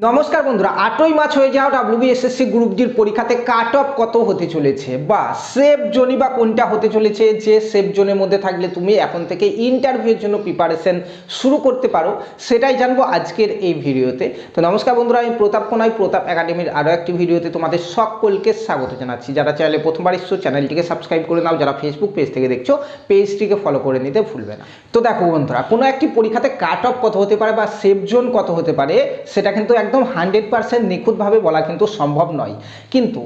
নমস্কার বন্ধুরা, 8ই মার্চ হয়ে যাওয়া WBSSC গ্রুপ ডির পরীক্ষাতে কাট অফ কত হতে চলেছে বা সেফ জোনই বা কোনটা হতে চলেছে, যে সেফ জোনের মধ্যে থাকলে তুমি এখন থেকে ইন্টারভিউর জন্য প্রিপারেশন শুরু করতে পারো, সেটাই জানবো আজকের এই ভিডিওতে। তো নমস্কার বন্ধুরা, আমি প্রতাপ কোনাই, প্রতাপ একাডেমির আরও একটি ভিডিওতে তোমাদের সকলকে স্বাগত জানাচ্ছি। যারা চ্যানেলে প্রথমবার এসছো চ্যানেলটিকে সাবস্ক্রাইব করে নাও, যারা ফেসবুক পেজ থেকে দেখছো পেজটিকে ফলো করে নিতে ভুলবে না। তো দেখো বন্ধুরা, কোনো একটি পরীক্ষাতে কাট অফ কত হতে পারে বা সেফ জোন কত হতে পারে সেটা কিন্তু একদম 100% নিখুঁতভাবে বলা কিন্তু সম্ভব নয়। কিন্তু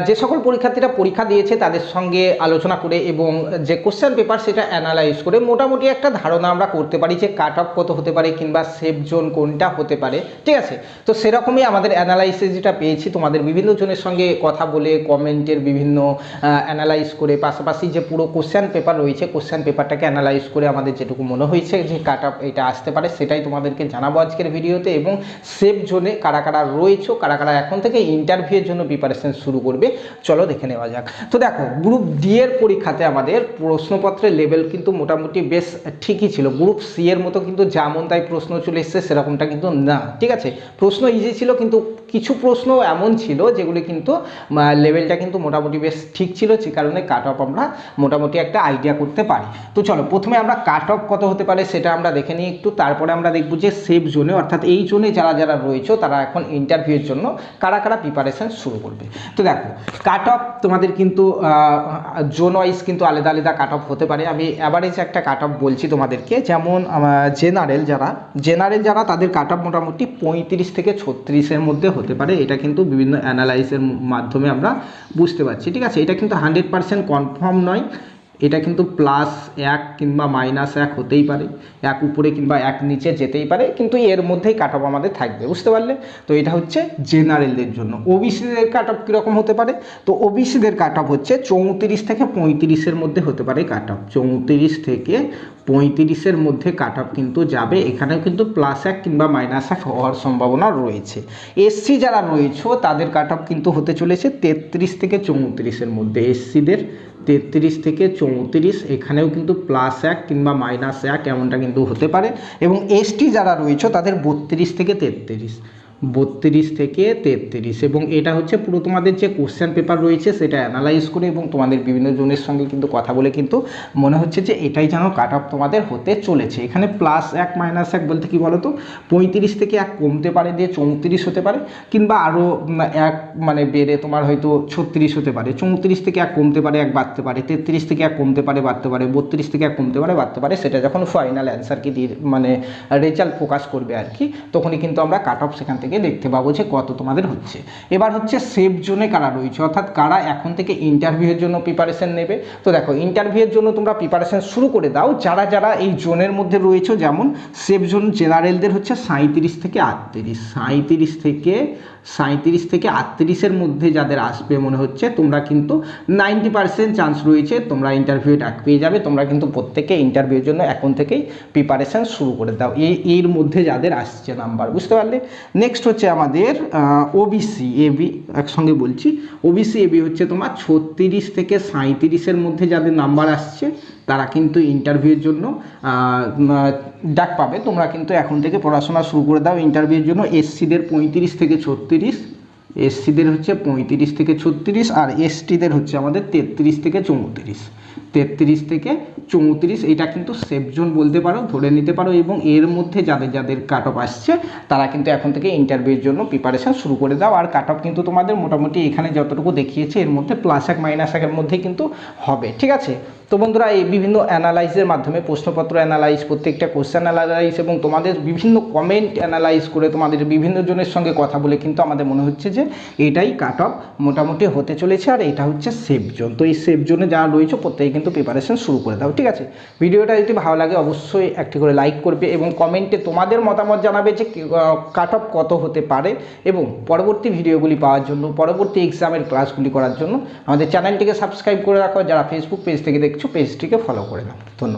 যে সকল পরীক্ষার্থীরা পরীক্ষা দিয়েছে তাদের সঙ্গে আলোচনা করে এবং যে কোশ্চেন পেপার সেটা অ্যানালাইজ করে মোটামুটি একটা ধারণা আমরা করতে পারি যে কাট অফ কত হতে পারে কিংবা সেফ জোন কোনটা হতে পারে। ঠিক আছে, তো সেরকমই আমাদের অ্যানালাইসিস যেটা পেয়েছি, তোমাদের বিভিন্ন জনের সঙ্গে কথা বলে কমেন্টের বিভিন্ন অ্যানালাইজ করে, পাশাপাশি যে পুরো কোশ্চেন পেপার রয়েছে কোশ্চেন পেপারটাকে অ্যানালাইজ করে আমাদের যেটুকু মনে হয়েছে যে কাট অফ এটা আসতে পারে সেটাই তোমাদেরকে জানাবো আজকের ভিডিওতে। এবং সেফ জোনে কারা কারা রয়েছে, কারা কারা এখন থেকে ইন্টারভিউয়ের জন্য প্রিপারেশন শুরু করবে, চলো দেখে নেওয়া যাক। তো দেখো, গ্রুপ ডি এর পরীক্ষাতে আমাদের প্রশ্নপত্রের লেভেল কিন্তু মোটামুটি বেশ ঠিকই ছিল। গ্রুপ সি এর মতো কিন্তু যেমন তাই প্রশ্ন চলে এসছে সেরকমটা কিন্তু না। ঠিক আছে, প্রশ্ন ইজি ছিল, কিন্তু কিছু প্রশ্ন এমন ছিল যেগুলি কিন্তু লেভেলটা কিন্তু মোটামুটি বেশ ঠিক ছিল, যে কারণে কাট অফ আমরা মোটামুটি একটা আইডিয়া করতে পারি। তো চলো প্রথমে আমরা কাট অফ কত হতে পারে সেটা আমরা দেখে নিই একটু, তারপরে আমরা দেখব যে সেফ জোনে অর্থাৎ এই জোনে যারা যারা রয়েছে তারা এখন ইন্টারভিউয়ের জন্য কারা কারা প্রিপারেশন শুরু করবে। তো দেখো, কাট অফ তোমাদের কিন্তু জোন ওয়াইজ কিন্তু আলাদা আলাদা কাট অফ হতে পারে। আমি অ্যাভারেজ একটা কাট অফ বলছি তোমাদেরকে। যেমন জেনারেল যারা তাদের কাট অফ মোটামুটি 35 থেকে 36-এর মধ্যে হতে পারে। এটা কিন্তু বিভিন্ন অ্যানালাইসের মাধ্যমে আমরা বুঝতে পারছি। ঠিক আছে, এটা কিন্তু 100% কনফার্ম নয়, এটা কিন্তু +1 কিংবা -1 হতেই পারে, 1 উপরে কিংবা 1 নিচে যেতেই পারে, কিন্তু এর মধ্যেই কাট অফ আমাদের থাকবে, বুঝতে পারলে? তো এটা হচ্ছে জেনারেলদের জন্য। ওবিসিদের কাট অফ কীরকম হতে পারে? তো ওবিসিদের কাট অফ হচ্ছে 34 থেকে 35-এর মধ্যে হতে পারে কাট অফ। 34 থেকে 35-এর মধ্যে কাট অফ কিন্তু যাবে, এখানেও কিন্তু +1 কিংবা -1 হওয়ার সম্ভাবনা রয়েছে। এসসি যারা রয়েছে তাদের কাট অফ কিন্তু হতে চলেছে 33 থেকে 34-এর মধ্যে। এসসিদের 33 থেকে 34, এখানেও কিন্তু +1 কিংবা -1 এমনটা কিন্তু হতে পারে। এবং এসটি যারা রয়েছে তাদের 32 থেকে 33 এবং এটা হচ্ছে পুরো তোমাদের যে কোশ্চেন পেপার রয়েছে সেটা অ্যানালাইজ করে এবং তোমাদের বিভিন্ন জনের সঙ্গে কিন্তু কথা বলে কিন্তু মনে হচ্ছে যে এটাই যেন কাট অফ তোমাদের হতে চলেছে। এখানে +1 -1 বলতে কি বলো তো, 35 থেকে 1 কমতে পারে দিয়ে 34 হতে পারে, কিংবা আরও 1 মানে বেড়ে তোমার হয়তো 36 হতে পারে। 34 থেকে 1 কমতে পারে 1 বাড়তে পারে, 33 থেকে 1 কমতে পারে বাড়তে পারে, 32 থেকে 1 কমতে পারে বাড়তে পারে। সেটা যখন ফাইনাল অ্যান্সারকে দিয়ে মানে রেজাল্ট প্রকাশ করবে আর কি, তখনই কিন্তু আমরা কাট অফ সেখান থেকে দেখতে পাবো যে কত তোমাদের হচ্ছে। এবার হচ্ছে সেফ জোনে কারা রয়েছে, অর্থাৎ কারা এখন থেকে ইন্টারভিউয়ের জন্য প্রিপারেশন নেবে। তো দেখো, ইন্টারভিউয়ের জন্য তোমরা প্রিপারেশন শুরু করে দাও যারা যারা এই জোনের মধ্যে রয়েছে। যেমন সেফ জোন জেনারেলদের হচ্ছে 37 থেকে 38, 37 থেকে 38-এর মধ্যে যাদের আসবে মনে হচ্ছে, তোমরা কিন্তু 90% চান্স রয়েছে তোমরা ইন্টারভিউ ডাক পেয়ে যাবে। তোমরা কিন্তু প্রত্যেকে ইন্টারভিউর জন্য এখন থেকেই প্রিপারেশন শুরু করে দাও এর মধ্যে যাদের আসছে নাম্বার, বুঝতে পারলে? নেক্সট হচ্ছে আমাদের ওবিসি এবি, একসঙ্গে বলছি। ওবিসি এবি হচ্ছে তোমার 36 থেকে 37-এর মধ্যে যাদের নাম্বার আসছে তারা কিন্তু ইন্টারভিউর জন্য ডাক পাবে। তোমরা কিন্তু এখন থেকে পড়াশোনা শুরু করে দাও ইন্টারভিউর জন্য। এসসিদের 35 থেকে 36, এসসিদের হচ্ছে 35 থেকে 36, আর এসটিদের হচ্ছে আমাদের 33 থেকে 34, 33 থেকে 34। এটা কিন্তু সেফ জোন বলতে পারো, ধরে নিতে পারো। এবং এর মধ্যে যাদের যাদের কাট অফ আসছে তারা কিন্তু এখন থেকে ইন্টারভিউর জন্য প্রিপারেশান শুরু করে দাও। আর কাট অফ কিন্তু তোমাদের মোটামুটি এখানে যতটুকু দেখিয়েছে এর মধ্যে +1 -1-এর মধ্যে কিন্তু হবে। ঠিক আছে, তো বন্ধুরা, এই বিভিন্ন অ্যানালাইজের মাধ্যমে প্রশ্নপত্র অ্যানালাইজ, প্রত্যেকটা কোশ্চেন অ্যানালাইজ এবং তোমাদের বিভিন্ন কমেন্ট অ্যানালাইজ করে তোমাদের বিভিন্ন জনের সঙ্গে কথা বলে কিন্তু আমাদের মনে হচ্ছে যে এটাই কাট অফ মোটামুটি হতে চলেছে। আর এটা হচ্ছে সেফ জোন। তো এই সেফ জোনে যারা রয়েছে প্রত্যেকে কিন্তু প্রিপারেশন শুরু করে দাও। ঠিক আছে, ভিডিওটা যদি ভালো লাগে অবশ্যই একটি করে লাইক করবে এবং কমেন্টে তোমাদের মতামত জানাবে যে কাট অফ কত হতে পারে। এবং পরবর্তী ভিডিওগুলি পাওয়ার জন্য, পরবর্তী এক্সামের ক্লাসগুলি করার জন্য আমাদের চ্যানেলটিকে সাবস্ক্রাইব করে রাখো। যারা ফেসবুক পেজ থেকে দেখছো পেজটিকে ফলো করে নাও। ধন্যবাদ।